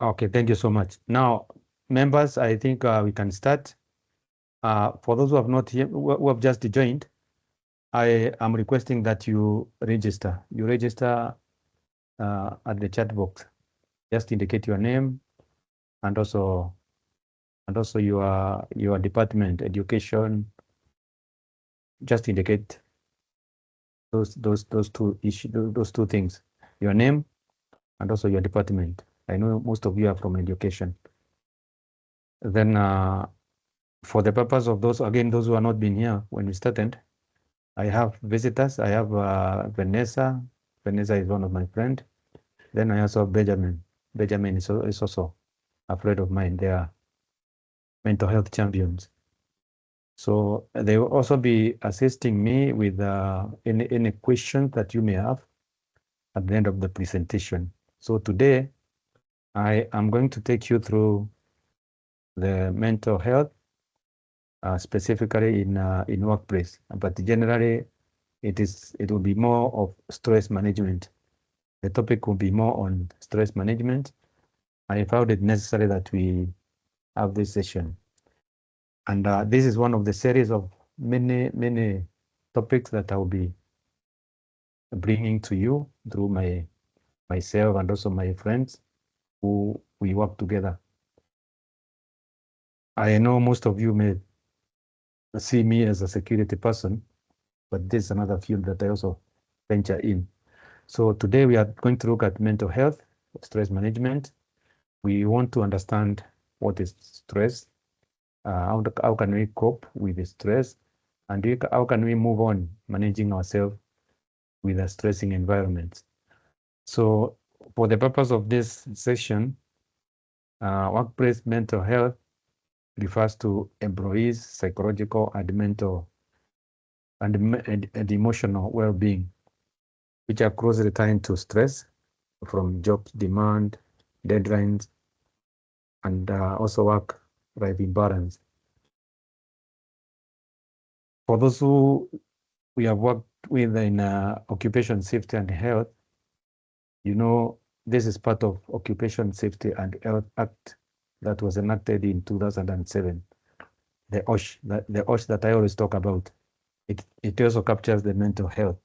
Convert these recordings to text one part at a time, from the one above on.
Okay, thank you so much. Now, members, I think we can start. For those who have not here, who have just joined, I am requesting that you register. You register at the chat box. Just indicate your name and also your department, education. Just indicate those two things. Your name and also your department. I know most of you are from education. Then for the purpose of those who have not been here when we started, I have visitors. I have Vanessa. Vanessa is one of my friends. Then I also have Benjamin. Benjamin is also a friend of mine. They are mental health champions. So they will also be assisting me with any questions that you may have at the end of the presentation. So today, I am going to take you through the mental health, specifically in workplace, but generally it will be more of stress management. The topic will be more on stress management. I found it necessary that we have this session. And this is one of the series of many topics that I will be bringing to you through myself and also my friends who we work together. I know most of you may see me as a security person, but this is another field that I also venture in. So today we are going to look at mental health, stress management. We want to understand what is stress, how can we cope with the stress, and how can we move on managing ourselves with a stressing environment. So for the purpose of this session, workplace mental health refers to employees' psychological and mental and emotional well-being, which are closely tied to stress from job demand, deadlines, and also work-life imbalance. For those who we have worked with in occupation safety and health, you know, this is part of Occupation Safety and Health Act that was enacted in 2007. The OSH that I always talk about, it also captures the mental health.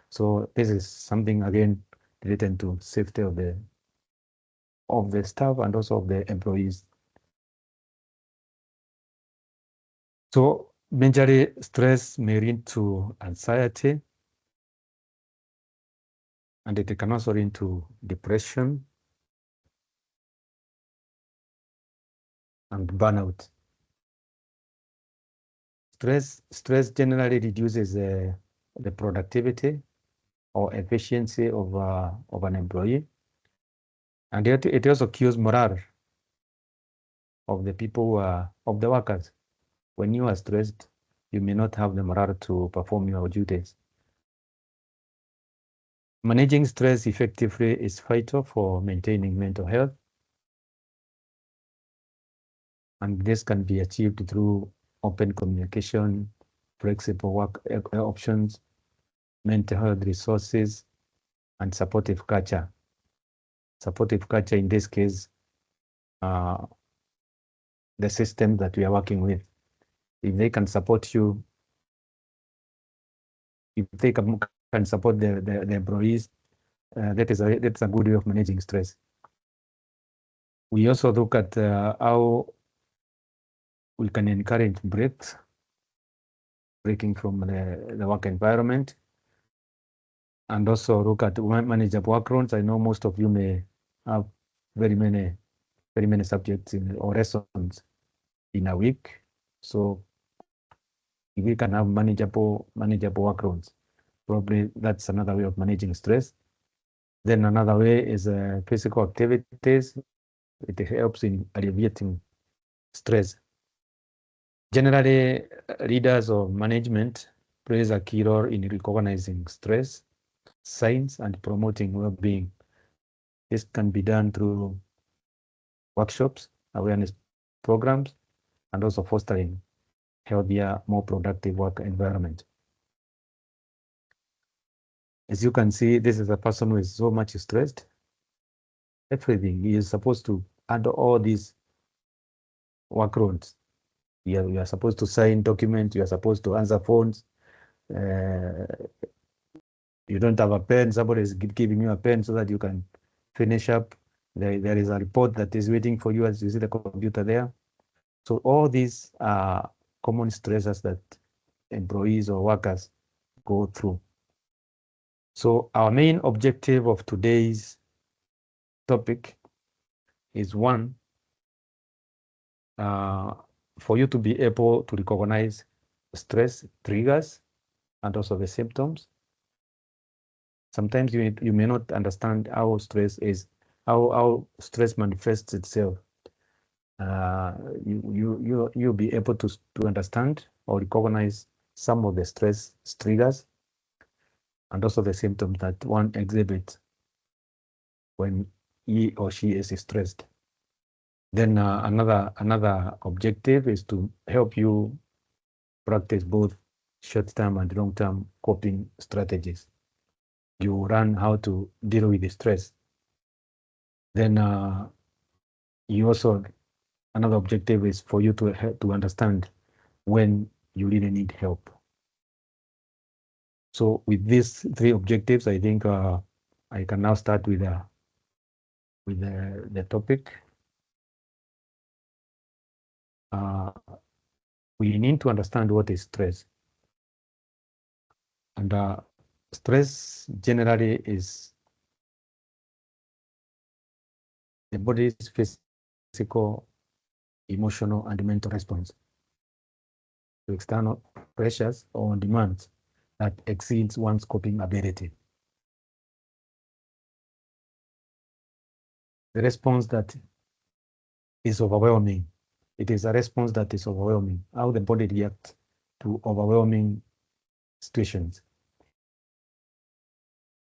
So this is something again related to safety of the staff and also of the employees. So majorly stress may lead to anxiety, and it can also lead to depression and burnout. Stress generally reduces the productivity or efficiency of an employee, and it also kills morale of the people who are of the workers. When you are stressed, you may not have the morale to perform your duties. Managing stress effectively is vital for maintaining mental health, and this can be achieved through open communication, flexible work options, mental health resources, and supportive culture. Supportive culture in this case, the system that we are working with, if they can support you, if they can support the employees, that's a good way of managing stress. We also look at how we can encourage breaking from the work environment, and also look at manageable workloads. I know most of you may have very many subjects or lessons in a week. So if we can have manageable workloads, probably that's another way of managing stress. Then another way is physical activities. It helps in alleviating stress. Generally, leaders or management plays a key role in recognizing stress signs and promoting well-being. This can be done through workshops, awareness programs, and also fostering healthier, more productive work environment. As you can see, this is a person who is so much stressed. Everything he is supposed to under all these workloads. You are supposed to sign documents, you are supposed to answer phones. You don't have a pen, somebody is giving you a pen so that you can finish up. There is a report that is waiting for you as you see the computer there. So all these are common stressors that employees or workers go through. So our main objective of today's topic is one, for you to be able to recognize stress triggers and also the symptoms. Sometimes you may not understand how stress stress manifests itself. You'll be able to understand or recognize some of the stress triggers and also the symptoms that one exhibits when he or she is stressed. Then another objective is to help you practice both short-term and long-term coping strategies. You learn how to deal with the stress. Then you also, another objective is for you to understand when you really need help. So with these three objectives, I think I can now start with the topic. We need to understand what is stress. And stress generally is the body's physical, emotional, and mental response to external pressures or demands that exceeds one's coping ability. The response that is overwhelming. It is a response that is overwhelming, how the body reacts to overwhelming situations.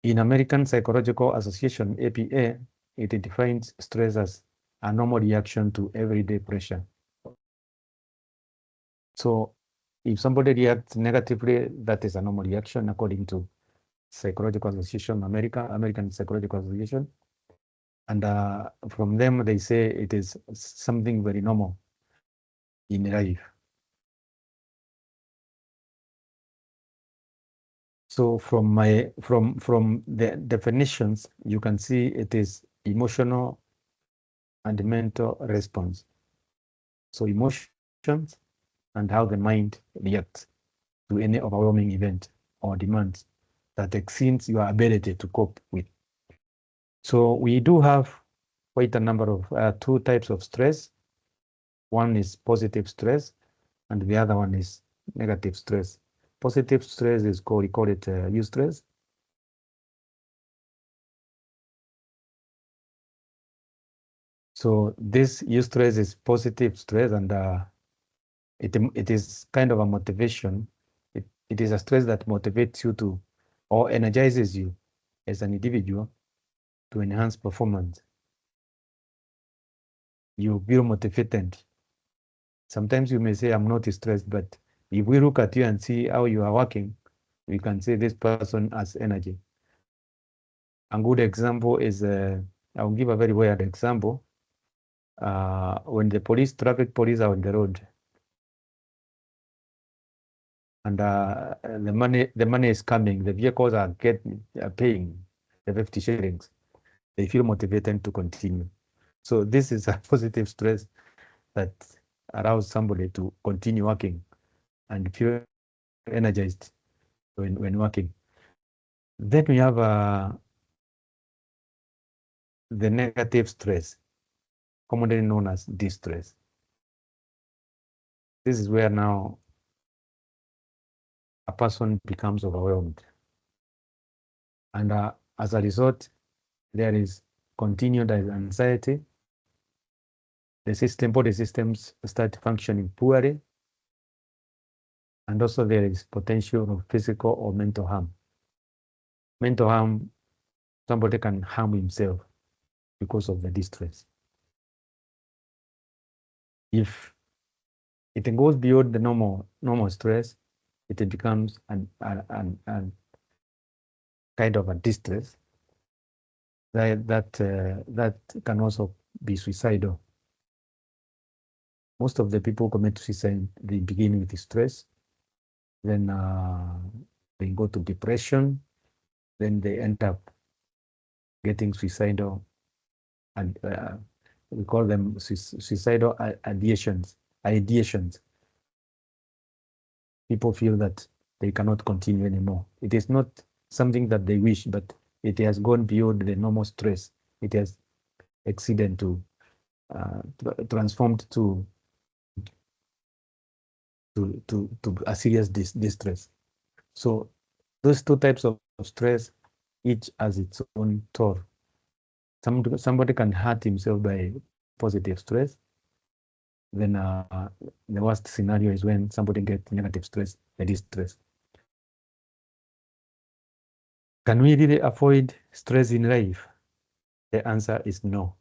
In American Psychological Association, APA, it defines stress as a normal reaction to everyday pressure. So if somebody reacts negatively, that is a normal reaction according to Psychological Association, American Psychological Association. And from them, they say it is something very normal in life. So from the definitions, you can see it is emotional and mental response. So emotions and how the mind reacts to any overwhelming event or demands that exceeds your ability to cope with. So we do have quite a number of two types of stress. One is positive stress, and the other one is negative stress. Positive stress is we call it eustress. So this eustress is positive stress, and it is kind of a motivation. It is a stress that motivates you to, or energizes you as an individual to enhance performance. You feel motivated. Sometimes you may say, I'm not stressed, but if we look at you and see how you are working, we can say this person has energy. A good example is, I'll give a very weird example. When the traffic police are on the road, and the money is coming, the vehicles are paying the 50 shillings. They feel motivated to continue. So this is a positive stress that allows somebody to continue working and feel energized when working. Then we have the negative stress, commonly known as distress. This is where now a person becomes overwhelmed. And as a result, there is continued anxiety. The body systems start functioning poorly. And also there is potential of physical or mental harm. Mental harm, somebody can harm himself because of the distress. If it goes beyond the normal stress, it becomes an kind of a distress that can also be suicidal. Most of the people commit suicide, they begin with stress, then they go to depression, then they end up getting suicidal, and we call them suicidal ideations. People feel that they cannot continue anymore. It is not something that they wish, but it has gone beyond the normal stress. It has exceeded to transformed to a serious distress. So those two types of stress, each has its own toll. Somebody can hurt himself by positive stress. Then the worst scenario is when somebody gets negative stress, the distress. Can we really avoid stress in life? The answer is no.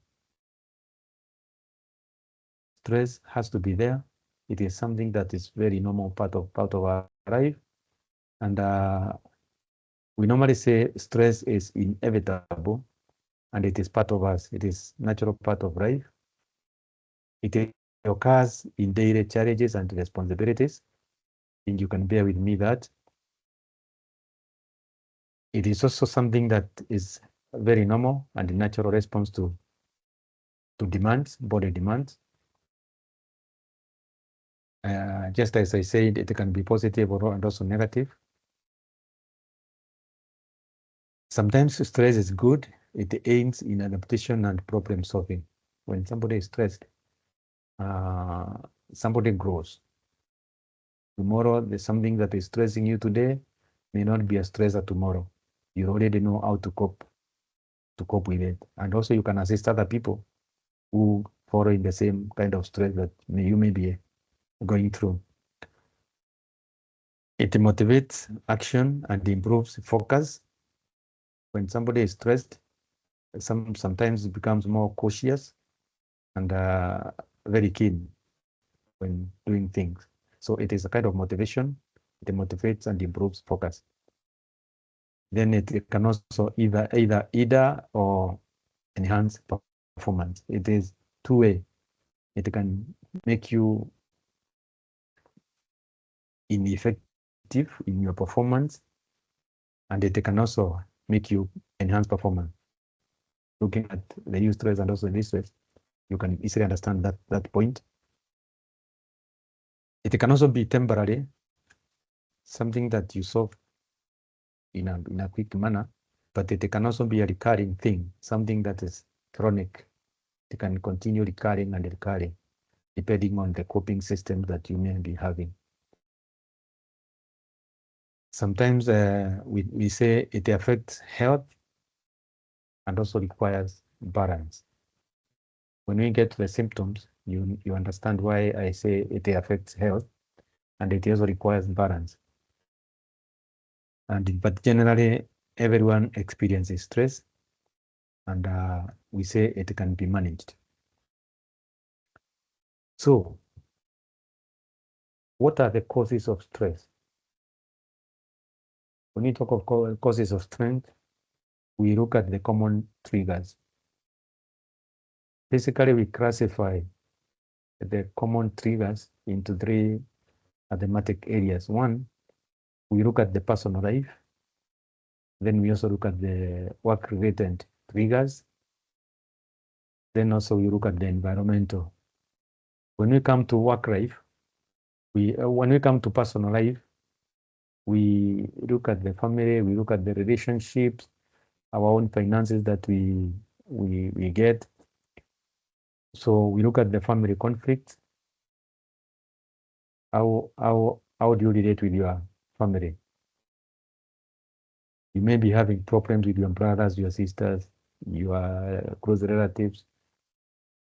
Stress has to be there. It is something that is very normal part of our life. And we normally say stress is inevitable and it is part of us. It is natural part of life. It occurs in daily challenges and responsibilities. And you can bear with me that it is also something that is very normal and a natural response to demands, body demands. Just as I said, it can be positive and also negative. Sometimes stress is good. It aids in adaptation and problem solving. When somebody is stressed, somebody grows. Tomorrow, there's something that is stressing you today may not be a stressor tomorrow. You already know how to cope with it. And also you can assist other people who follow in the same kind of stress that you may be going through. It motivates action and improves focus. When somebody is stressed, sometimes it becomes more cautious and very keen when doing things. So it is a kind of motivation. It motivates and improves focus. Then it can also either or enhance performance. It is two-way. It can make you ineffective in your performance, and it can also make you enhance performance. Looking at the eustress and also the distress, you can easily understand that point. It can also be temporary, something that you solve in a quick manner, but it can also be a recurring thing, something that is chronic. It can continue recurring and recurring, depending on the coping system that you may be having. Sometimes we say it affects health and also requires balance. When we get the symptoms, you understand why I say it affects health, and it also requires balance. But generally, everyone experiences stress, and we say it can be managed. So, what are the causes of stress? When we talk of causes of stress, we look at the common triggers. Basically, we classify the common triggers into three thematic areas. One, we look at the personal life. Then we also look at the work-related triggers. Then also we look at the environmental. When we come to work life, when we come to personal life, we look at the family, we look at the relationships, our own finances that we get. So we look at the family conflict. How do you relate with your family? You may be having problems with your brothers, your sisters, your close relatives.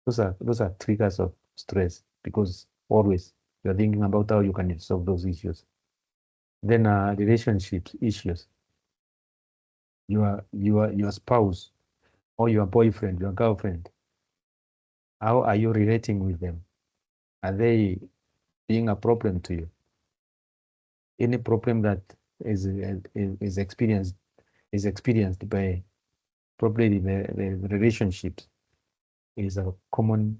Those are triggers of stress, because always you're thinking about how you can solve those issues. Then relationships issues. Your spouse or your boyfriend, your girlfriend. How are you relating with them? Are they being a problem to you? Any problem that is experienced by probably the relationships, is a common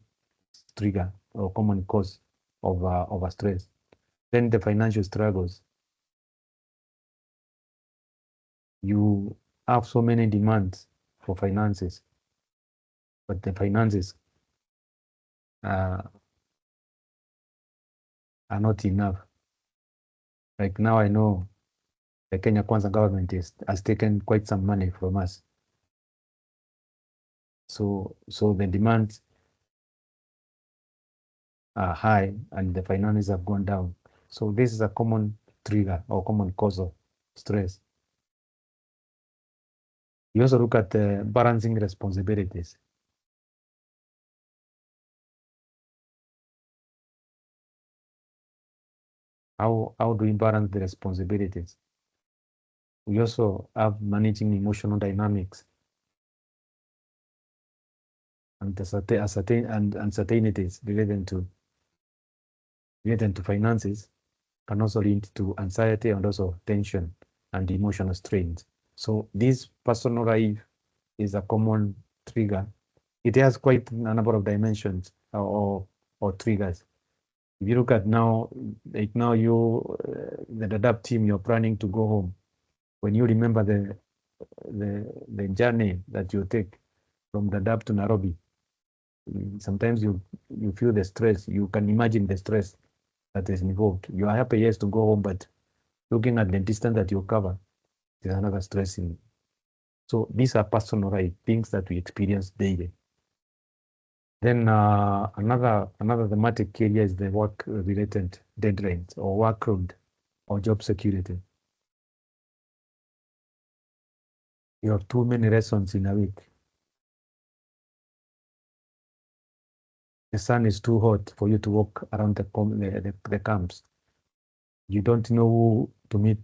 trigger or common cause of a stress. Then the financial struggles. You have so many demands for finances, but the finances are not enough. Like now I know the Kenya Kwanza government has taken quite some money from us. So the demands are high and the finances have gone down. So this is a common trigger or common cause of stress. You also look at the balancing responsibilities. How do we balance the responsibilities? We also have managing emotional dynamics and the uncertainties related to finances can also lead to anxiety and also tension and emotional strains. So this personal life is a common trigger. It has quite a number of dimensions or triggers. If you look at now, like now the Dadaab team, you're planning to go home. When you remember the journey that you take from Dadaab to Nairobi, sometimes you feel the stress. You can imagine the stress that is involved. You are happy, yes, to go home, but looking at the distance that you cover is another stressing. So these are personal things that we experience daily. Then another thematic area is the work-related deadlines or workload or job security. You have too many lessons in a week. The sun is too hot for you to walk around the camps. You don't know who to meet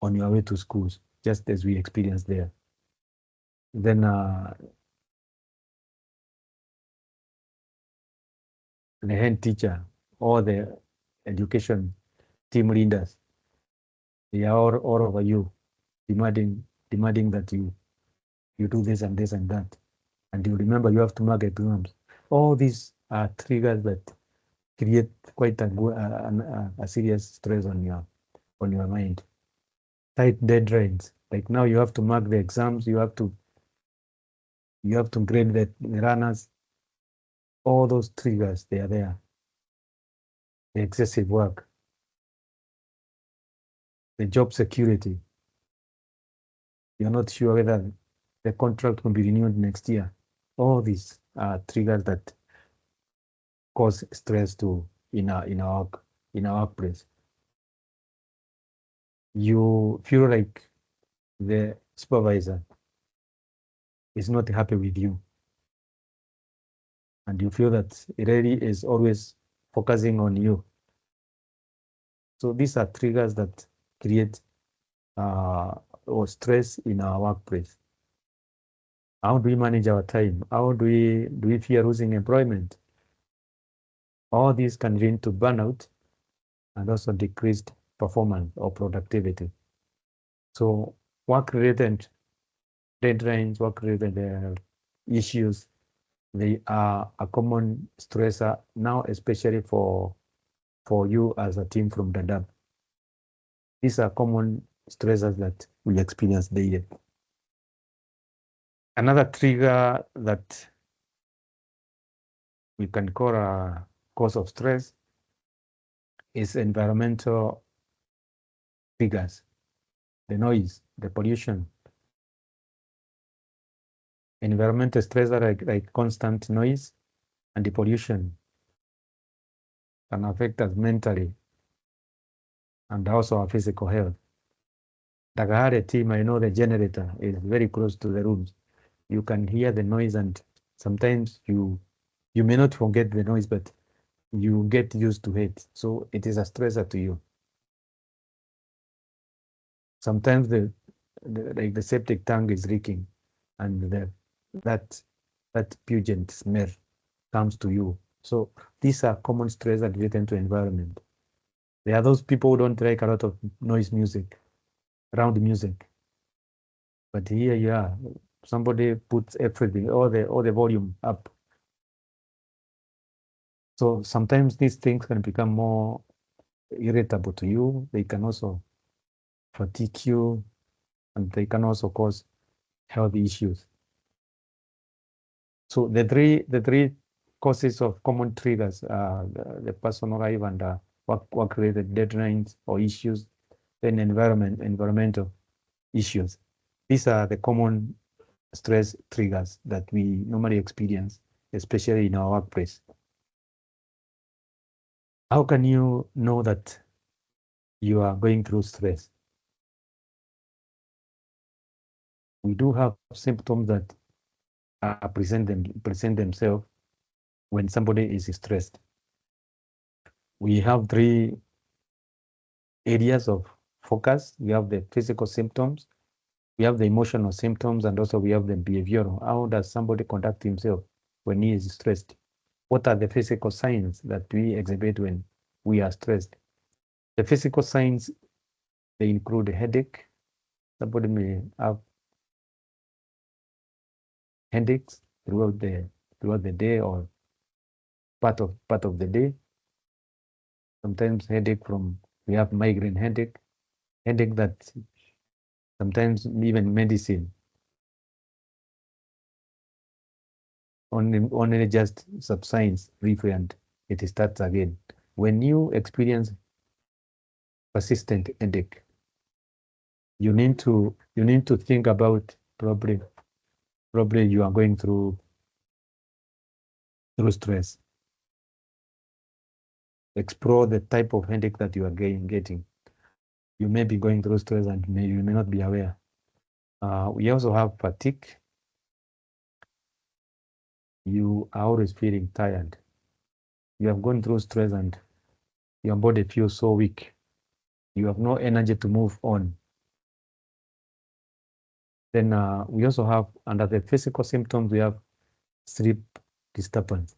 on your way to schools, just as we experienced there. Then the head teacher or the education team leaders, they are all over you, demanding that you do this and this and that. And you remember you have to mark exams. All these are triggers that create quite a serious stress on your mind. Tight deadlines. Like now you have to mark the exams, you have to grade the runners. All those triggers, they are there. The excessive work, the job security. You're not sure whether the contract will be renewed next year. All these are triggers that cause stress in our workplace. You feel like the supervisor is not happy with you, and you feel that it really is always focusing on you. So these are triggers that create or stress in our workplace. How do we manage our time? How do we fear losing employment? All these can lead to burnout and also decreased performance or productivity. So work-related deadlines, work-related issues, they are a common stressor now, especially for you as a team from Dadaab. These are common stressors that we experience daily. Another trigger that we can call a cause of stress is environmental triggers, the noise, the pollution. Environmental stressors like constant noise and the pollution can affect us mentally and also our physical health. Takahare team, I know the generator is very close to the rooms. You can hear the noise and sometimes you may not forget the noise, but you get used to it. So it is a stressor to you. Sometimes the septic tank is leaking and that pungent smell comes to you. So these are common stressors related to environment. There are those people who don't like a lot of noise music, loud music. But here you are, somebody puts everything, all the volume up. So sometimes these things can become more irritable to you. They can also fatigue you, and they can also cause health issues. So the three causes of common triggers are the personal life and work-related deadlines or issues, then environmental issues. These are the common stress triggers that we normally experience, especially in our workplace. How can you know that you are going through stress? We do have symptoms that present themselves when somebody is stressed. We have three areas of focus. We have the physical symptoms, we have the emotional symptoms, and also we have the behavioral. How does somebody conduct himself when he is stressed? What are the physical signs that we exhibit when we are stressed? The physical signs, they include a headache. Somebody may have headaches throughout the day or part of the day. Sometimes headache we have migraine headache that sometimes even medicine only just subsides briefly and it starts again. When you experience persistent headache, you need to think about probably you are going through stress. Explore the type of headache that you are getting. You may be going through stress and you may not be aware. We also have fatigue. You are always feeling tired. You have gone through stress and your body feels so weak. You have no energy to move on. Then we also have, under the physical symptoms, we have sleep disturbance.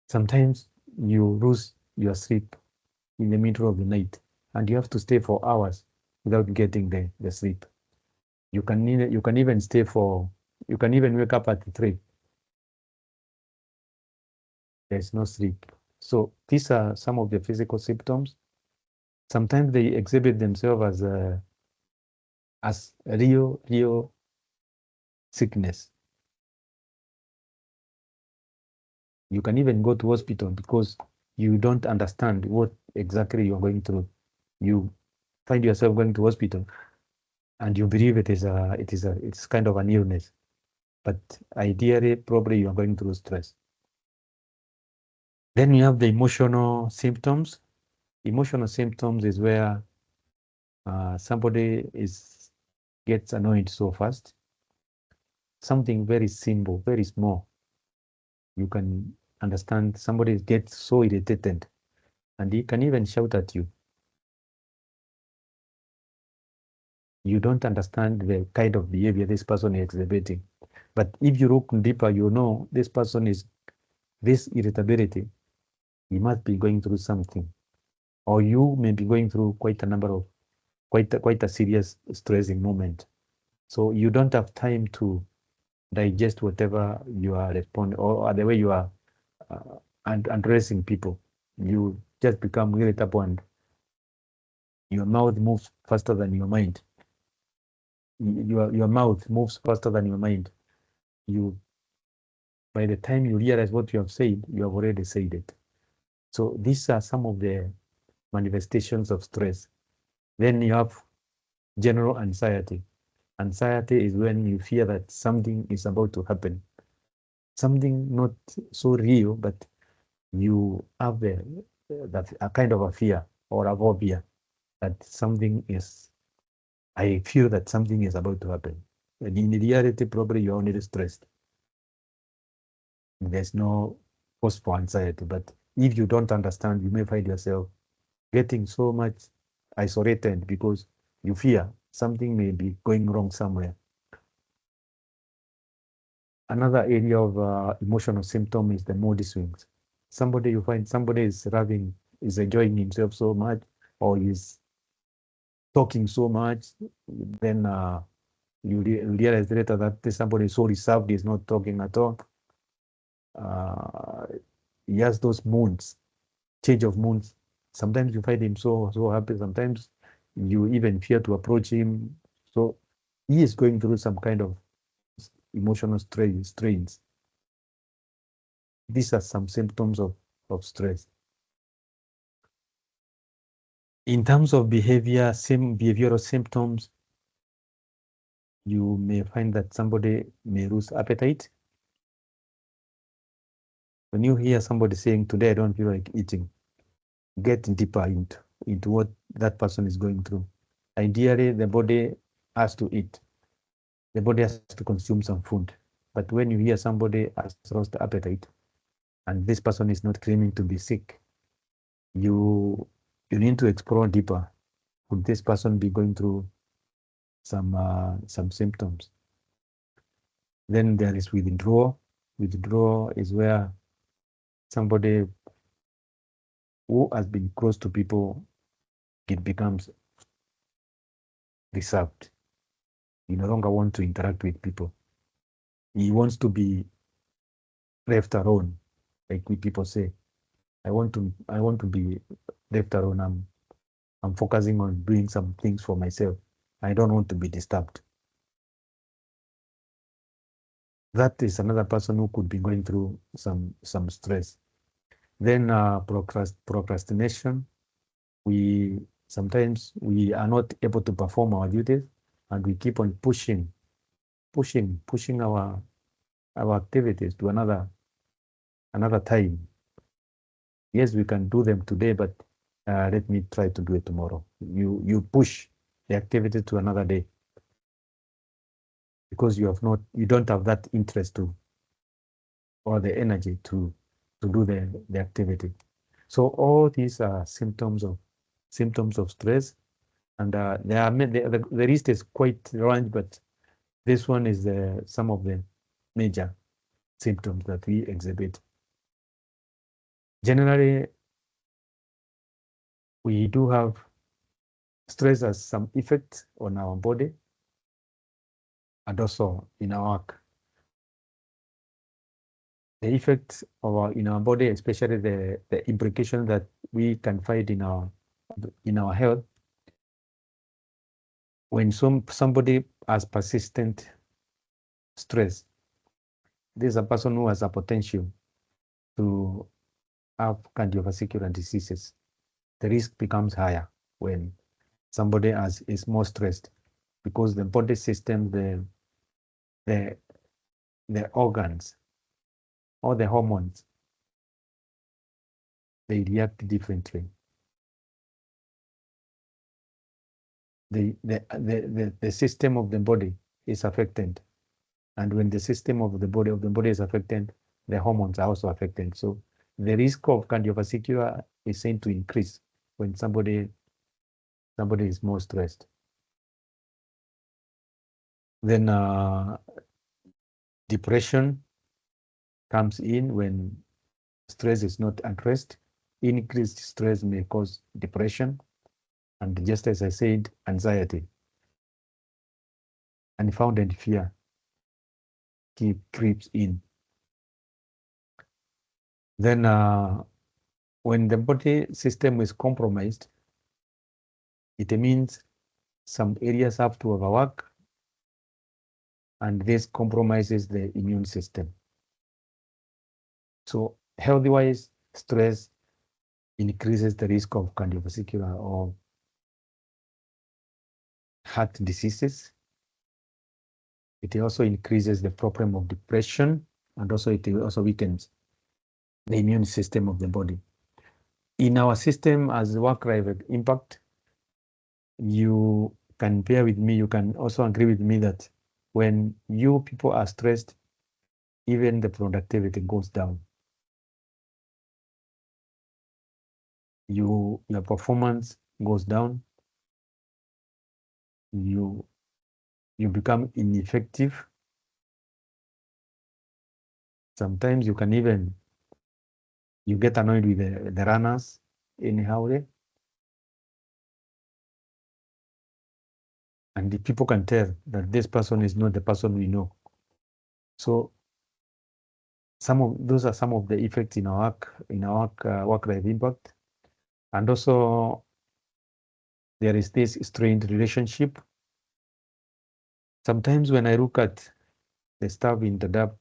Sometimes you lose your sleep in the middle of the night and you have to stay for hours without getting the sleep. You can even you can even wake up at 3. There's no sleep. So these are some of the physical symptoms. Sometimes they exhibit themselves as real sickness. You can even go to hospital because you don't understand what exactly you're going through. You find yourself going to hospital and you believe it's kind of an illness, but ideally probably you are going through stress. Then you have the emotional symptoms. Emotional symptoms is where somebody gets annoyed so fast. Something very simple, very small. You can understand somebody gets so irritated and he can even shout at you. You don't understand the kind of behavior this person is exhibiting. But if you look deeper, you know this person is this irritability. He must be going through something, or you may be going through quite a serious stressing moment. So you don't have time to digest whatever you are responding or the way you are addressing people. You just become irritable and your mouth moves faster than your mind. Your mouth moves faster than your mind. By the time you realize what you have said, you have already said it. So these are some of the manifestations of stress. Then you have general anxiety. Anxiety is when you fear that something is about to happen. Something not so real, but you have a kind of a fear or a phobia that I feel that something is about to happen. And in reality, probably you're only stressed. There's no cause for anxiety, but if you don't understand, you may find yourself getting so much isolated because you fear something may be going wrong somewhere. Another area of emotional symptom is the mood swings. You find somebody is enjoying himself so much, or is talking so much, then you realize later that somebody is so reserved, is not talking at all. he has those moods, change of moods. Sometimes you find him so happy. Sometimes you even fear to approach him. So he is going through some kind of emotional strains. These are some symptoms of stress. In terms of behavioral symptoms, you may find that somebody may lose appetite. When you hear somebody saying, today I don't feel like eating, get deeper into what that person is going through. Ideally, the body has to eat. The body has to consume some food. But when you hear somebody has lost appetite, and this person is not claiming to be sick, you need to explore deeper. Could this person be going through some symptoms? Then there is withdrawal. Withdrawal is where somebody who has been close to people, it becomes reserved. You no longer want to interact with people. He wants to be left alone, like we people say. I want to be left alone. I'm focusing on doing some things for myself. I don't want to be disturbed. That is another person who could be going through some stress. Then procrastination. Sometimes we are not able to perform our duties, and we keep on pushing our activities to another time. Yes, we can do them today, but let me try to do it tomorrow. You push the activity to another day because you don't have that interest to or the energy to do the activity. So all these are symptoms of stress, and the list is quite long, but this one is some of the major symptoms that we exhibit. Generally, we do have stress has some effect on our body and also in our work. The effects in our body, especially the implications that we can find in our health. When somebody has persistent stress, this is a person who has a potential to have cardiovascular diseases. The risk becomes higher when somebody is more stressed because the body system, the organs, or the hormones, they react differently. The system of the body is affected, and when the system of the body is affected, the hormones are also affected. So the risk of cardiovascular is seen to increase when somebody is more stressed. Then depression comes in when stress is not addressed. Increased stress may cause depression, and just as I said, anxiety, unfounded fear creeps in. Then when the body system is compromised, it means some areas have to overwork, and this compromises the immune system. So health-wise, stress increases the risk of cardiovascular or heart diseases. It also increases the problem of depression, and also it also weakens the immune system of the body. In our system, as work-life impact, you can bear with me, you can also agree with me that when you people are stressed, even the productivity goes down. Your performance goes down. You become ineffective. Sometimes you get annoyed with the runners anyhow, and the people can tell that this person is not the person we know. So those are some of the effects in our work-life impact. And also there is this strained relationship. Sometimes when I look at the staff in the DAP,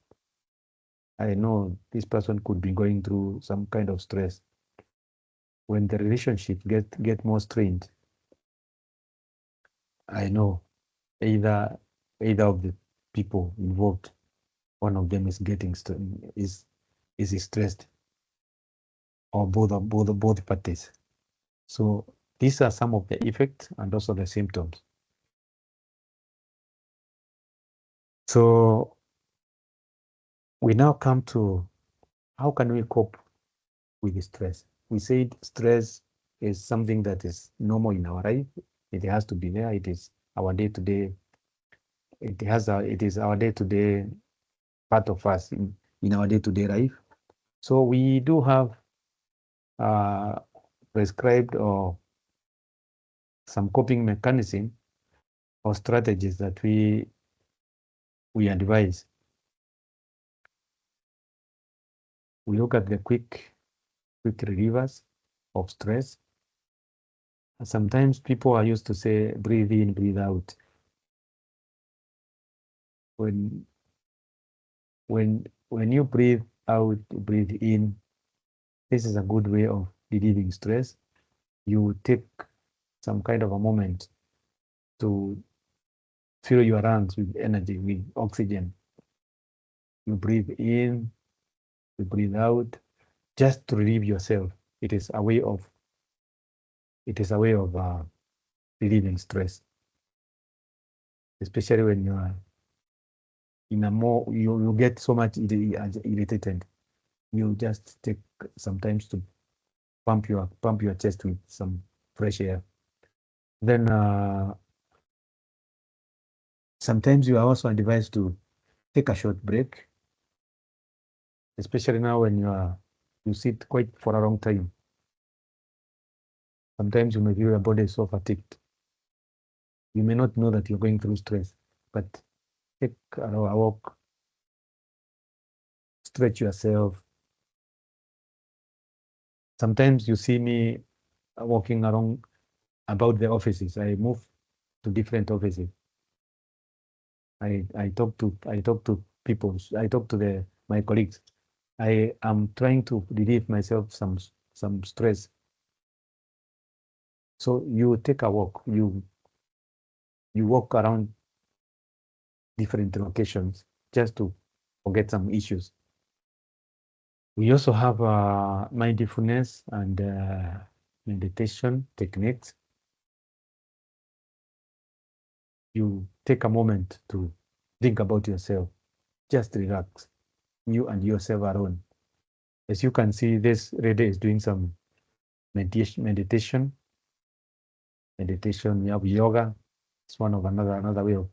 I know this person could be going through some kind of stress. When the relationship get more strained, I know either of the people involved, one of them is getting is stressed, or both parties. So these are some of the effects and also the symptoms. So we now come to how can we cope with the stress? We said stress is something that is normal in our life. It has to be there. It is our day-to-day. It is our day-to-day part of us in our day-to-day life. So we do have prescribed or some coping mechanism or strategies that we advise. We look at the quick relievers of stress. Sometimes people are used to say, breathe in, breathe out. When you breathe out, breathe in, this is a good way of relieving stress. You take some kind of a moment to fill your lungs with energy, with oxygen. You breathe in, you breathe out, just to relieve yourself. It is a way of relieving stress, especially when you are in a more, you get so much irritated. You just take sometimes to pump your chest with some fresh air. Then sometimes you are also advised to take a short break, especially now when you sit quite for a long time. Sometimes you may feel your body is so fatigued. You may not know that you're going through stress, but take a walk, stretch yourself. Sometimes you see me walking around about the offices. I move to different offices. I talk to people. I talk to my colleagues. I am trying to relieve myself some stress. So you take a walk. You walk around different locations just to forget some issues. We also have mindfulness and meditation techniques. You take a moment to think about yourself. Just relax, you and yourself alone. As you can see, this lady is doing some meditation. We have yoga. It's one of another way of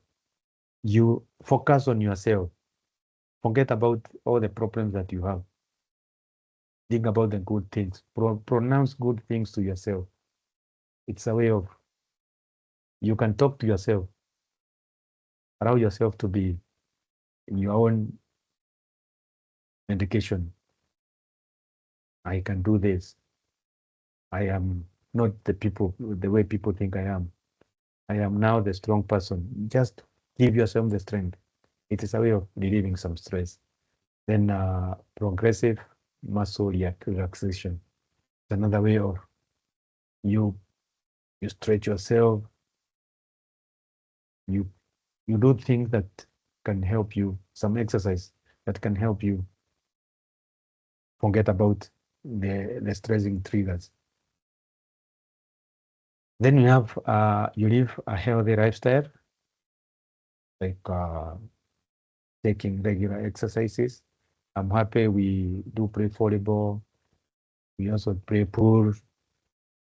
you focus on yourself. Forget about all the problems that you have. Think about the good things. Pronounce good things to yourself. It's a way of you can talk to yourself. Allow yourself to be in your own medication. I can do this. I am not the way people think I am. I am now the strong person. Just give yourself the strength. It is a way of relieving some stress. Then progressive muscle relaxation. It's another way of you stretch yourself. You do things that can help you, some exercise that can help you forget about the stressing triggers. Then you have you live a healthy lifestyle, like taking regular exercises. I'm happy we do play volleyball. We also play pool.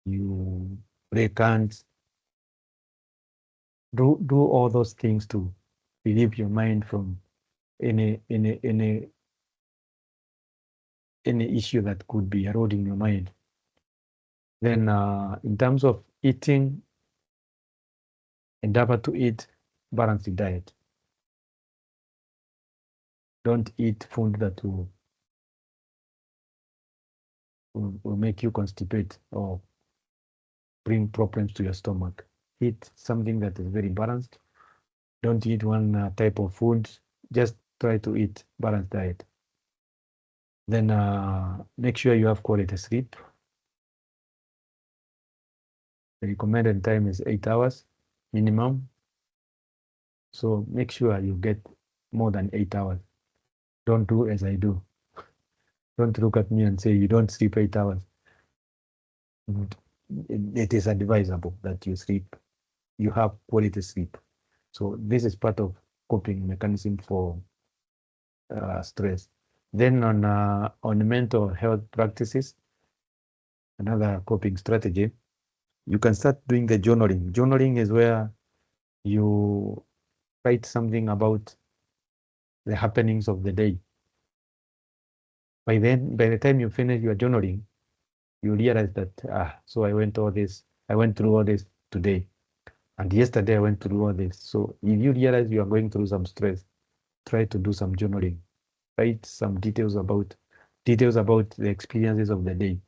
You play cans. Do all those things to relieve your mind from any issue that could be eroding your mind. Then in terms of eating, endeavor to eat balanced diet. Don't eat food that will will make you constipate or bring problems to your stomach. Eat something that is very balanced. Don't eat one type of food. Just try to eat balanced diet. Then make sure you have quality sleep. The recommended time is 8 hours minimum. So make sure you get more than 8 hours. Don't do as I do. Don't look at me and say you don't sleep 8 hours. It is advisable that you sleep, you have quality sleep. So this is part of coping mechanism for stress. Then on mental health practices, another coping strategy, you can start doing the journaling. Journaling is where you write something about the happenings of the day. By the time you finish your journaling, you realize that so I went through all this today, and yesterday I went through all this. So if you realize you are going through some stress, try to do some journaling. Write some details about the experiences of the day,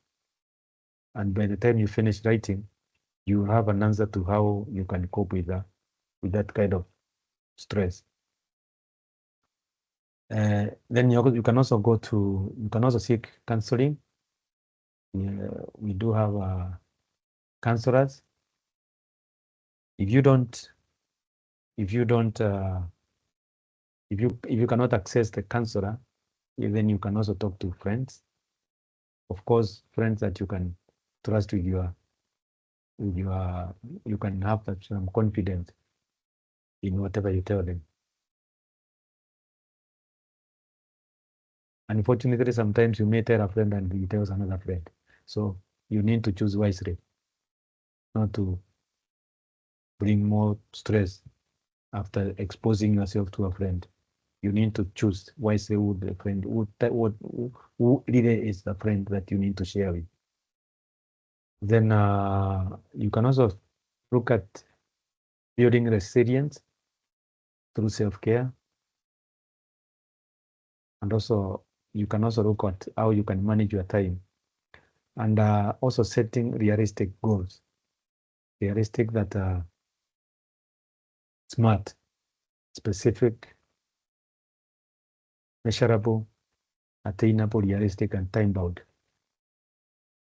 and by the time you finish writing, you have an answer to how you can cope with that kind of stress. Then you can also seek counseling. We do have counselors. If you cannot access the counselor, then you can also talk to friends. Of course, friends that you can trust you can have some confidence in whatever you tell them. Unfortunately, sometimes you may tell a friend and he tells another friend. So you need to choose wisely, not to bring more stress after exposing yourself to a friend. You need to choose wisely who the friend, who really is the friend that you need to share with. Then you can also look at building resilience through self-care. And also, you can also look at how you can manage your time. And also setting realistic goals. Realistic that are smart, specific, measurable, attainable, realistic, and time-bound.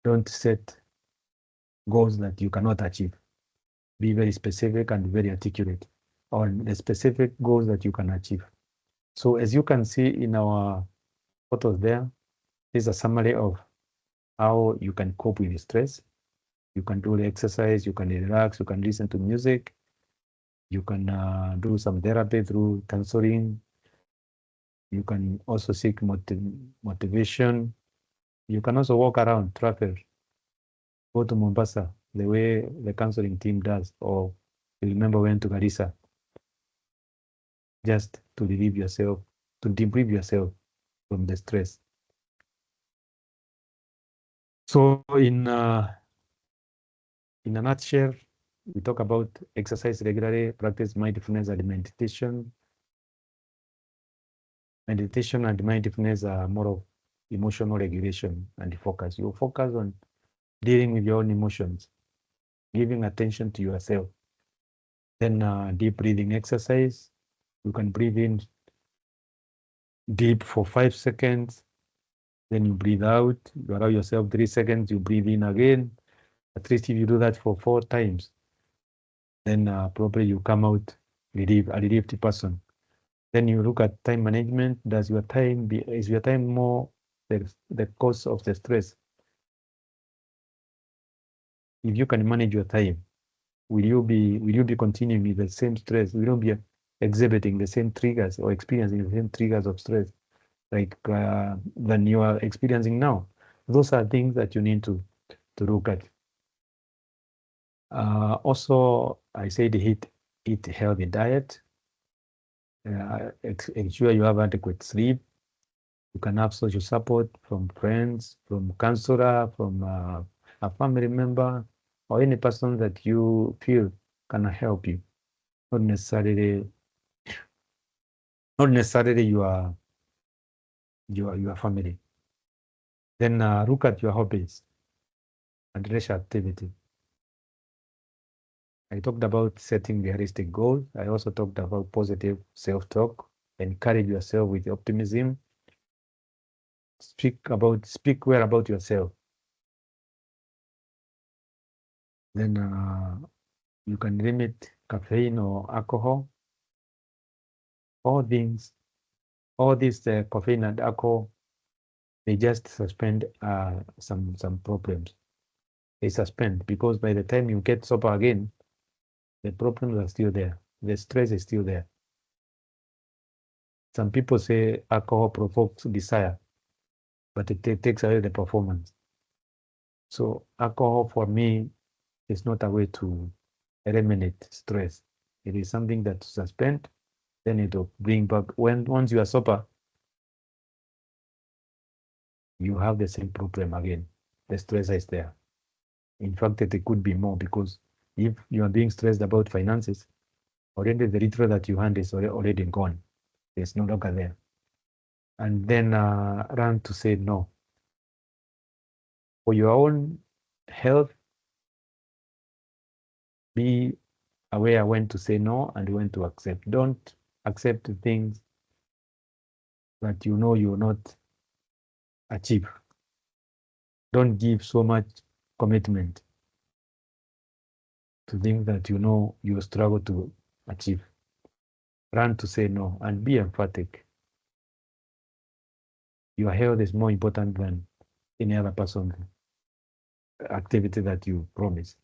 Don't set goals that you cannot achieve. Be very specific and very articulate on the specific goals that you can achieve. So as you can see in our photos there, this is a summary of how you can cope with stress. You can do the exercise, you can relax, you can listen to music, you can do some therapy through counseling. You can also seek motivation. You can also walk around, travel, go to Mombasa, the way the counseling team does, or you remember went to Garissa, just to relieve yourself, to debrief yourself from the stress. So in a nutshell, we talk about exercise regularly, practice mindfulness and meditation. Meditation and mindfulness are more of emotional regulation and focus. You focus on dealing with your own emotions, giving attention to yourself. Then deep breathing exercise. You can breathe in deep for 5 seconds. Then you breathe out. You allow yourself 3 seconds. You breathe in again. At least if you do that for 4 times, then probably you come out a relieved person. Then you look at time management. Is your time more the cause of the stress? If you can manage your time, will you be continuing with the same stress? Will you be exhibiting the same triggers or experiencing the same triggers of stress like than you are experiencing now? Those are things that you need to look at. Also, I said eat healthy diet. Ensure you have adequate sleep. You can have social support from friends, from counselor, from a family member, or any person that you feel can help you. Not necessarily your family. Then look at your hobbies and leisure activity. I talked about setting realistic goals. I also talked about positive self-talk. Encourage yourself with optimism. Speak well about yourself. Then you can limit caffeine or alcohol. All these caffeine and alcohol, they just suspend some problems. They suspend because by the time you get sober again, the problems are still there. The stress is still there. Some people say alcohol provokes desire, but it takes away the performance. So alcohol for me is not a way to eliminate stress. It is something that to suspend, then it will bring back. Once you are sober, you have the same problem again. The stress is there. In fact, it could be more because if you are being stressed about finances, already the little that you hand is already gone. It's no longer there. And then learn to say no. For your own health, be aware when to say no and when to accept. Don't accept things that you know you will not achieve. Don't give so much commitment to things that you know you struggle to achieve. Learn to say no and be emphatic. Your health is more important than any other person's activity that you promise.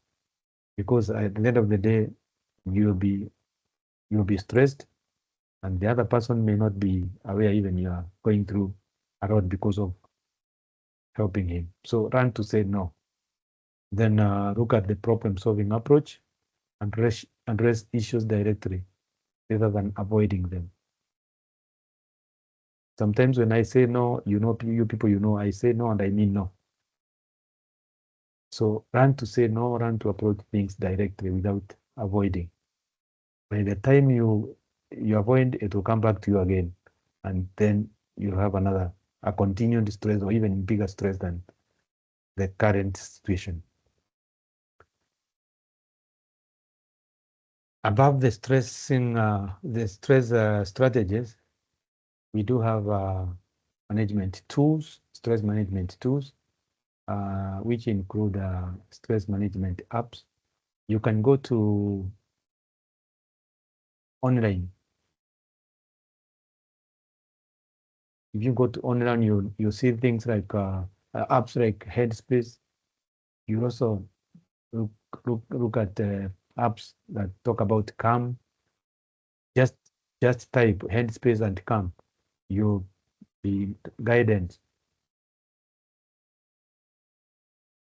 Because at the end of the day, you'll be stressed, and the other person may not be aware even you are going through a lot because of helping him. So learn to say no. Then look at the problem-solving approach and address issues directly rather than avoiding them. Sometimes when I say no, you people, I say no and I mean no. So learn to say no, learn to approach things directly without avoiding. By the time you avoid, it will come back to you again, and then you have a continued stress or even bigger stress than the current situation. Above the stress strategies, we do have management tools, stress management tools, which include stress management apps. You can go to online. If you go to online, you see things like apps like Headspace. You also look at apps that talk about Calm. Just type Headspace and Calm. You'll be guided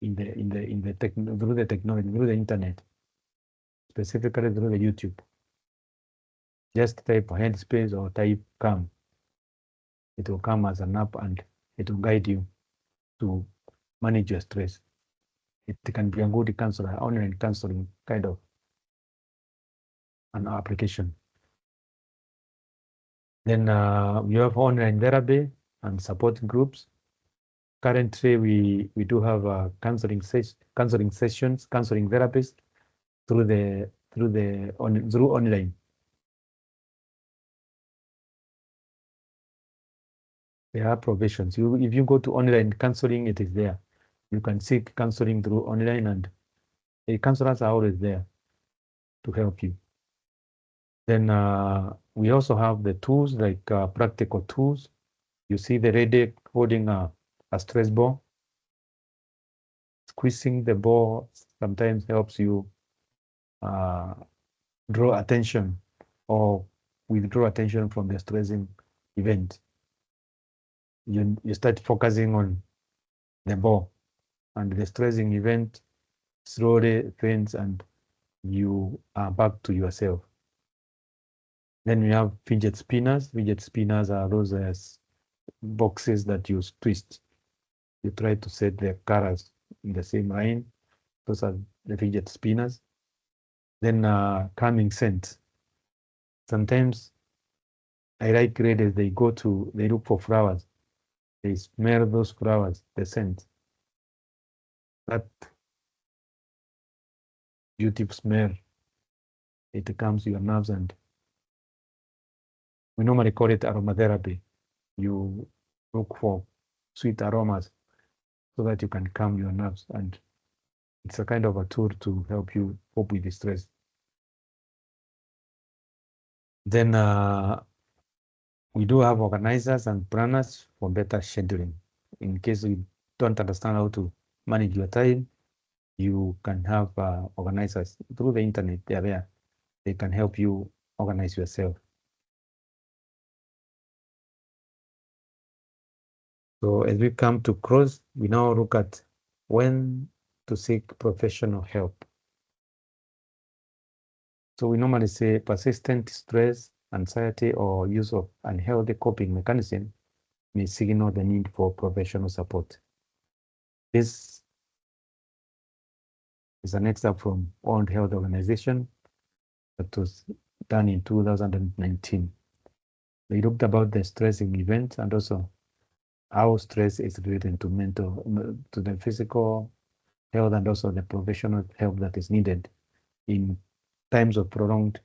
through the technology, through the internet, specifically through the YouTube. Just type Headspace or type Calm. It will come as an app and it will guide you to manage your stress. It can be a good counselor, online counseling kind of an application. Then we have online therapy and support groups. Currently, we do have counseling sessions, counseling therapists through online. There are provisions. If you go to online counseling, it is there. You can seek counseling through online, and the counselors are always there to help you. Then we also have the tools like practical tools. You see the lady holding a stress ball. Squeezing the ball sometimes helps you draw attention or withdraw attention from the stressing event. You start focusing on the ball, and the stressing event slowly fades and you are back to yourself. Then we have fidget spinners. Fidget spinners are those boxes that you twist. You try to set the colors in the same line. Those are the fidget spinners. Then calming scents. Sometimes I like ladies, they look for flowers. They smell those flowers, the scent. That beautiful smell, it comes to your nerves, and we normally call it aromatherapy. You look for sweet aromas so that you can calm your nerves, and it's a kind of a tool to help you cope with the stress. Then we do have organizers and planners for better scheduling. In case you don't understand how to manage your time, you can have organizers through the internet. They are there. They can help you organize yourself. So as we come to close, we now look at when to seek professional help. So we normally say persistent stress, anxiety, or use of unhealthy coping mechanism may signal the need for professional support. This is an excerpt from World Health Organization that was done in 2019. They looked about the stressing event and also how stress is related to to the physical health and also the professional help that is needed in times of prolonged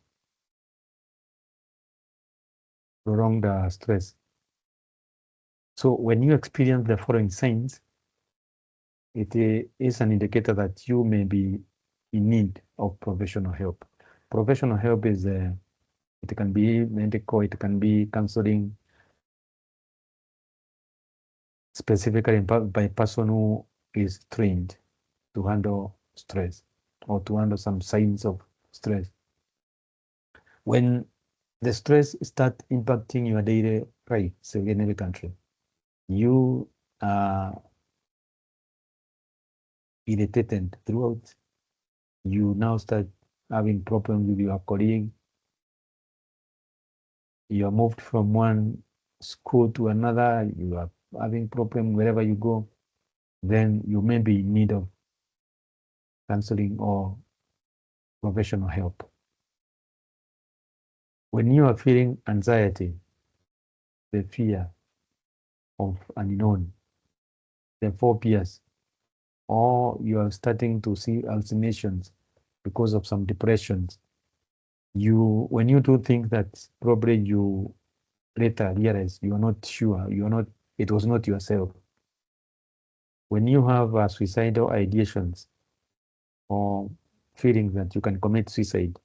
stress. So when you experience the following signs, it is an indicator that you may be in need of professional help. Professional help is, it can be medical, it can be counseling, specifically by a person who is trained to handle stress or to handle some signs of stress. When the stress start impacting your daily life, so in every country, you are irritated throughout. You now start having problems with your colleague. You are moved from one school to another. You are having problems wherever you go. Then you may be in need of counseling or professional help. When you are feeling anxiety, the fear of unknown, the phobias, or you are starting to see hallucinations because of some depressions, when you do think that probably you later realize you are not sure, it was not yourself. When you have suicidal ideations or feeling that you can commit suicide,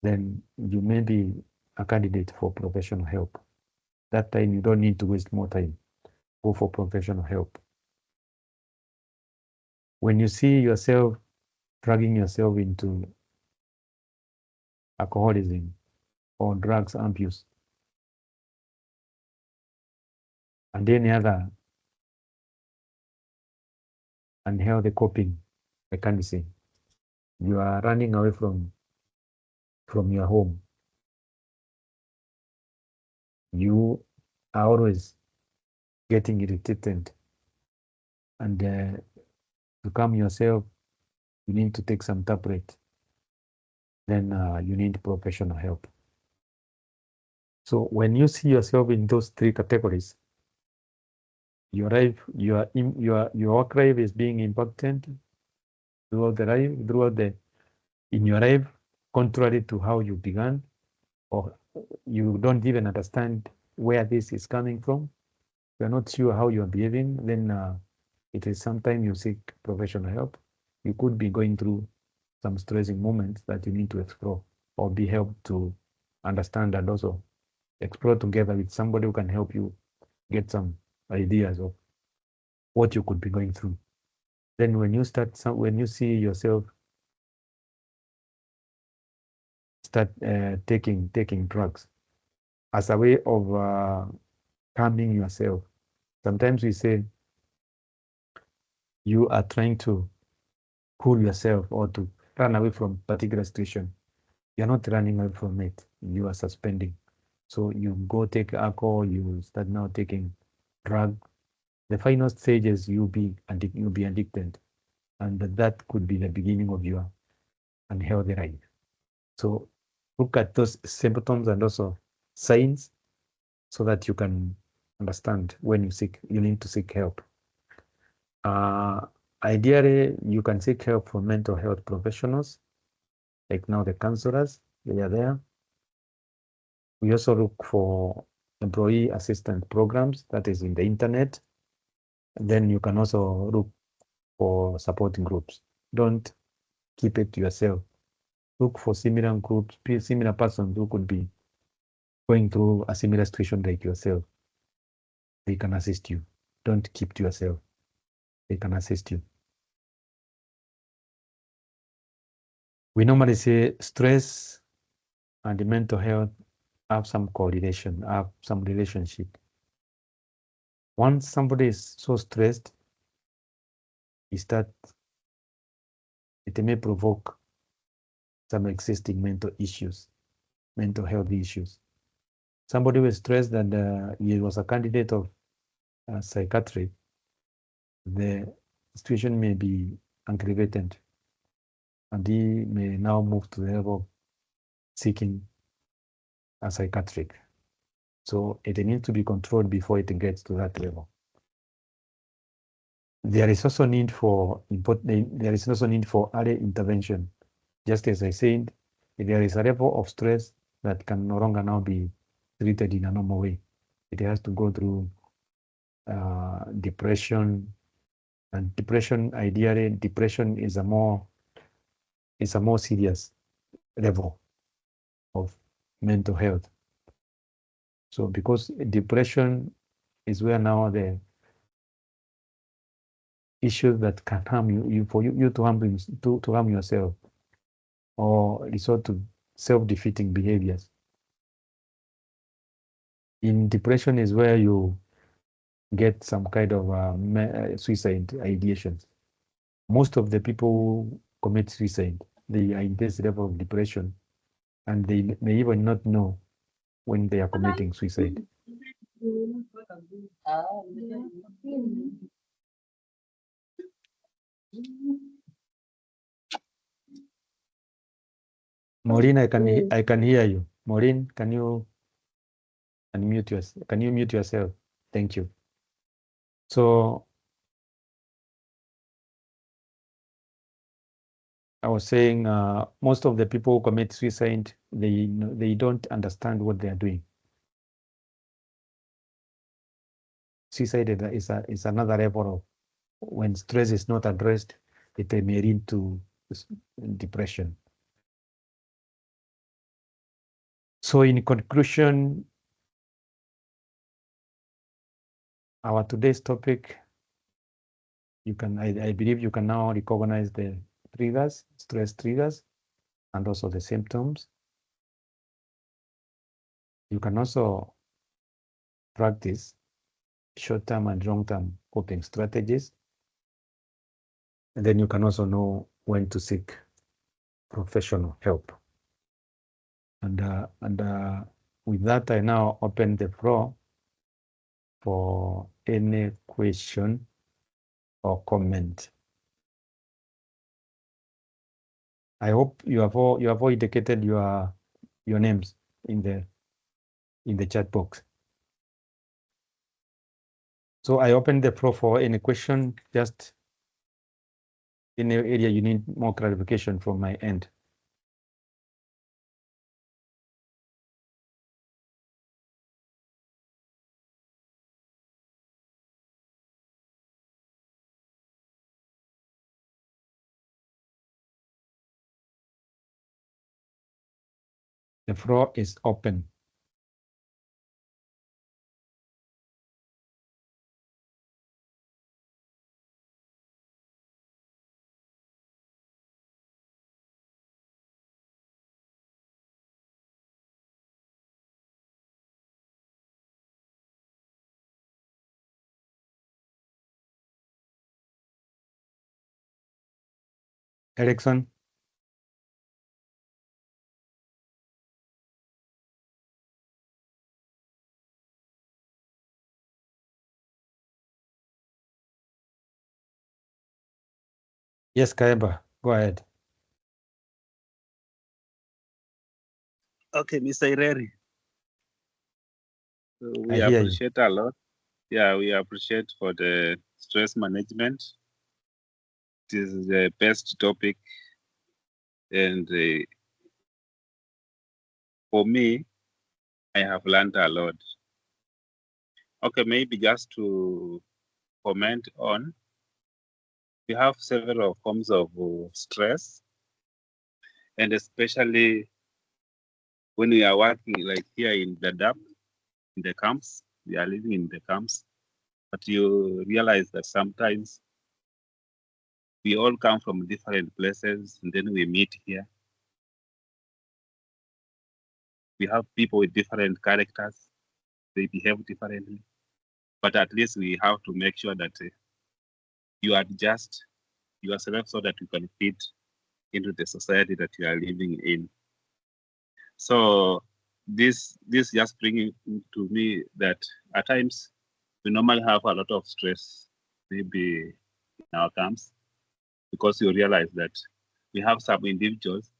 then you may be a candidate for professional help. That time you don't need to waste more time. Go for professional help. When you see yourself dragging yourself into alcoholism or drugs abuse and any other unhealthy coping mechanism, you are running away from your home. You are always getting irritated, and to calm yourself, you need to take some tablet. Then you need professional help. So when you see yourself in those three categories, your life, your work life is being impacted throughout in your life, contrary to how you began, or you don't even understand where this is coming from. You're not sure how you're behaving, then it is sometime you seek professional help. You could be going through some stressing moments that you need to explore or be helped to understand, and also explore together with somebody who can help you get some ideas of what you could be going through. Then when you see yourself start taking drugs as a way of calming yourself. Sometimes we say you are trying to cool yourself or to run away from particular situation. You're not running away from it. You are suspending. So you go take alcohol, you start now taking drug. The final stage is you'll be addicted. And that could be the beginning of your unhealthy life. So look at those symptoms and also signs so that you can understand when you need to seek help. Ideally, you can seek help from mental health professionals, like now the counselors, they are there. We also look for employee assistance programs, that is in the internet. And then you can also look for supporting groups. Don't keep it to yourself. Look for similar groups, similar persons who could be going through a similar situation like yourself. They can assist you. Don't keep to yourself. They can assist you. We normally say stress and the mental health have some correlation, have some relationship. Once somebody is so stressed, it may provoke some existing mental issues, mental health issues. Somebody was stressed that he was a candidate of psychiatry, the situation may be aggravated, and he may now move to the level of seeking a psychiatric. So it needs to be controlled before it gets to that level. There is also need for early intervention. Just as I said, if there is a level of stress that can no longer now be treated in a normal way, it has to go through depression. And depression, ideally, depression is a more serious level of mental health. So because depression is where now the issues that can harm you to harm yourself, or resort to self-defeating behaviors. In depression is where you get some kind of suicide ideations. Most of the people who commit suicide, they are in this level of depression, and they may even not know when they are committing suicide. Maureen, I can hear you. Maureen, can you unmute yourself? Can you mute yourself? Thank you. So I was saying most of the people who commit suicide, they don't understand what they are doing. Suicide is another level of, when stress is not addressed, it may lead to depression. So in conclusion, our today's topic, I believe you can now recognize the triggers, stress triggers, and also the symptoms. You can also practice short-term and long-term coping strategies. And then you can also know when to seek professional help. And with that, I now open the floor for any question or comment. I hope you have all indicated your names in the chat box. So I open the floor for any question, just in the area you need more clarification from my end. The floor is open. Erickson? Yes, Kaeba, go ahead. Okay, Mr. Ireri. We I hear appreciate a lot. Yeah, we appreciate for the stress management. It is the best topic, and for me, I have learned a lot. Okay, maybe just to comment on, we have several forms of stress, and especially when we are working like here in the DAP, in the camps, we are living in the camps, but you realize that sometimes we all come from different places and then we meet here. We have people with different characters, they behave differently, but at least we have to make sure that you adjust yourself so that you can fit into the society that you are living in. So this just bringing to me that at times we normally have a lot of stress, maybe in our camps, because you realize that we have some individuals.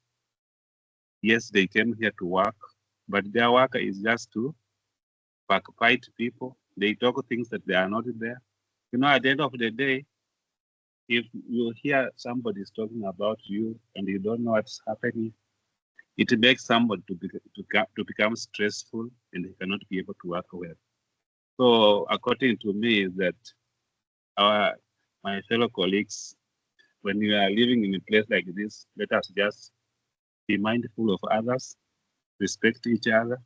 Yes, they came here to work, but their work is just to backbite people. They talk things that they are not there. You know, at the end of the day, if you hear somebody is talking about you and you don't know what's happening, it makes somebody to become stressful and they cannot be able to work well. So according to me, is that our my fellow colleagues, when we are living in a place like this, let us just be mindful of others, respect each other.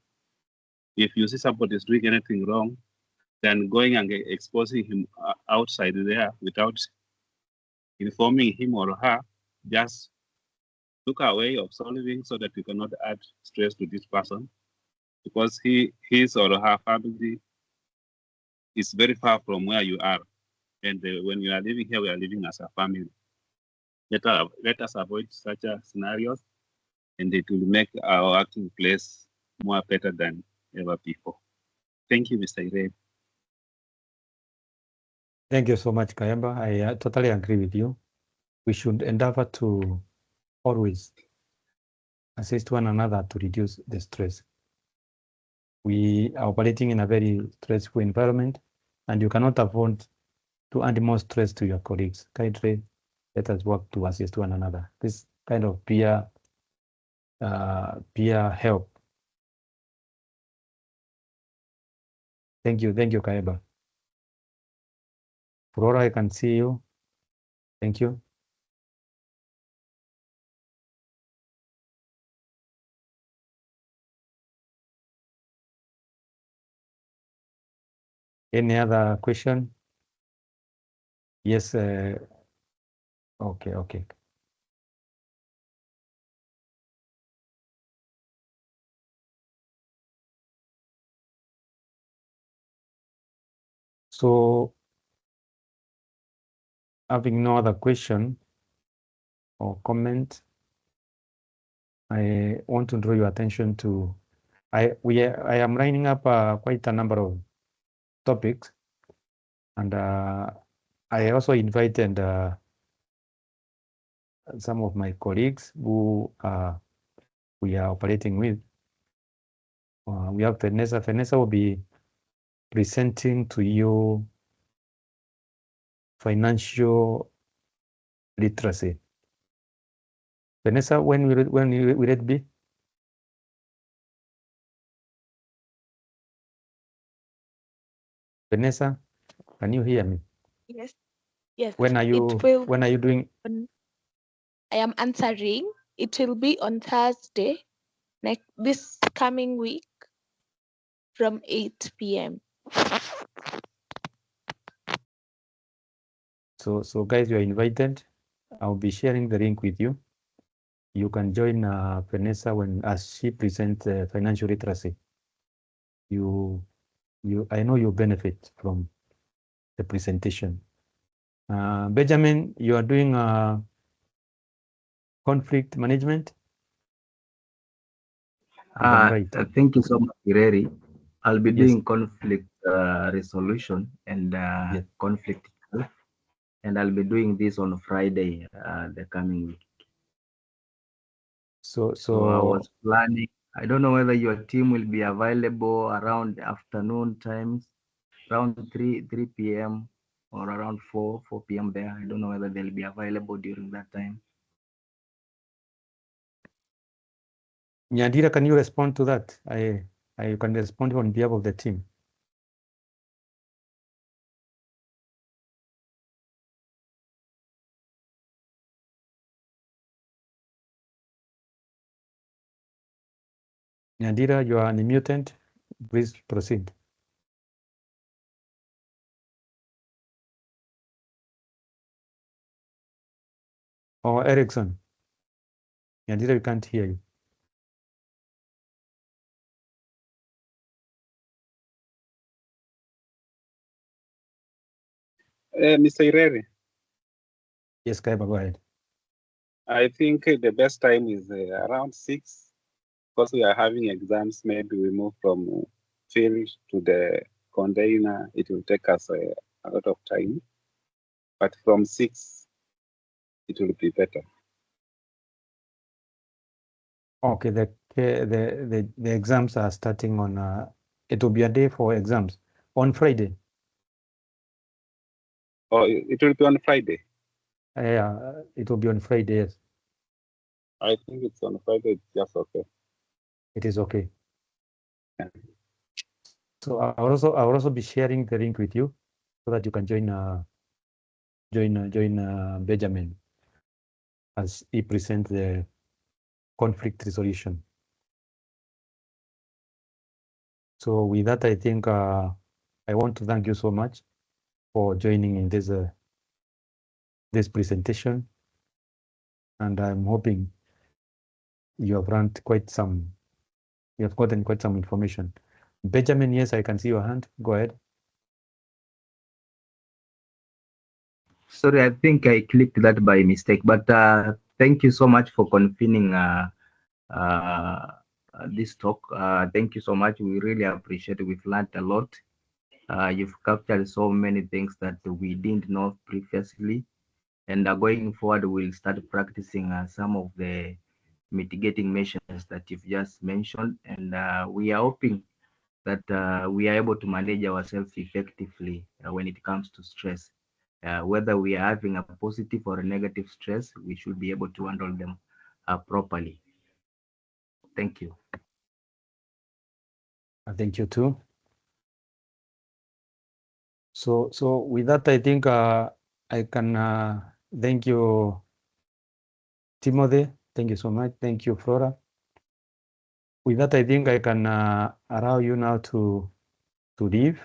If you see somebody is doing anything wrong, then going and exposing him outside there without informing him or her, just look a way of solving so that you cannot add stress to this person because his or her family is very far from where you are. And when you are living here, we are living as a family. Let us avoid such scenarios, and it will make our working place more better than ever before. Thank you, Mr. Irene. Thank you so much, Kayamba. I totally agree with you. We should endeavor to always assist one another to reduce the stress. We are operating in a very stressful environment, and you cannot afford to add more stress to your colleagues. Kindly let us work to assist one another. This kind of peer help. Thank you, Kayamba. Flora, I can see you. Thank you. Any other question? Yes. Okay. So, having no other question or comment, I want to draw your attention to I am lining up quite a number of topics, and I also invited some of my colleagues who we are operating with. We have Vanessa. Vanessa will be presenting to you financial literacy. Vanessa, when will it be? Vanessa, can you hear me? Yes, yes. When are It will. you doing? I am answering. It will be on Thursday, this coming week, from 8 p.m. So guys, you are invited. I'll be sharing the link with you. You can join Vanessa as she presents financial literacy. I know you benefit from the presentation. Benjamin, you are doing conflict management. Right. Thank you so much, Ireri. I'll be Yes. doing conflict resolution and Yes. conflict health, and I'll be doing this on Friday, the coming week. So I was planning. I don't know whether your team will be available around afternoon times. around 3 p.m. or around 4 p.m. there. I don't know whether they'll be available during that time. Nyandira, can you respond to that? I can respond on behalf of the team. Nyandira, you are unmuted. Please proceed. Or Erickson. Nyandira, we can't hear you. Mr. Ireri, Yes, Kaiba, go ahead. I think the best time is around 6, because we are having exams. Maybe we move from field to the container. It will take us a lot of time, but from 6, it will be better. Okay, the exams are starting on, it will be a day for exams on Friday. Oh, it will be on Friday. Yeah, it will be on Friday, yes. I think it's on Friday. It's just okay. It is okay. Yeah. So I will also be sharing the link with you so that you can join Benjamin as he presents the conflict resolution. So with that, I think I want to thank you so much for joining in this presentation, and I'm hoping you have gotten quite some information. Benjamin, yes, I can see your hand. Go ahead. Sorry, I think I clicked that by mistake, but thank you so much for convening this talk. Thank you so much. We really appreciate it. We've learned a lot. You've captured so many things that we didn't know previously. And going forward, we'll start practicing some of the mitigating measures that you've just mentioned. And we are hoping that we are able to manage ourselves effectively when it comes to stress. Whether we are having a positive or a negative stress, we should be able to handle them properly. Thank you. Thank you too. So with that, I think I can thank you, Timothy. Thank you so much. Thank you, Flora. With that, I think I can allow you now to leave.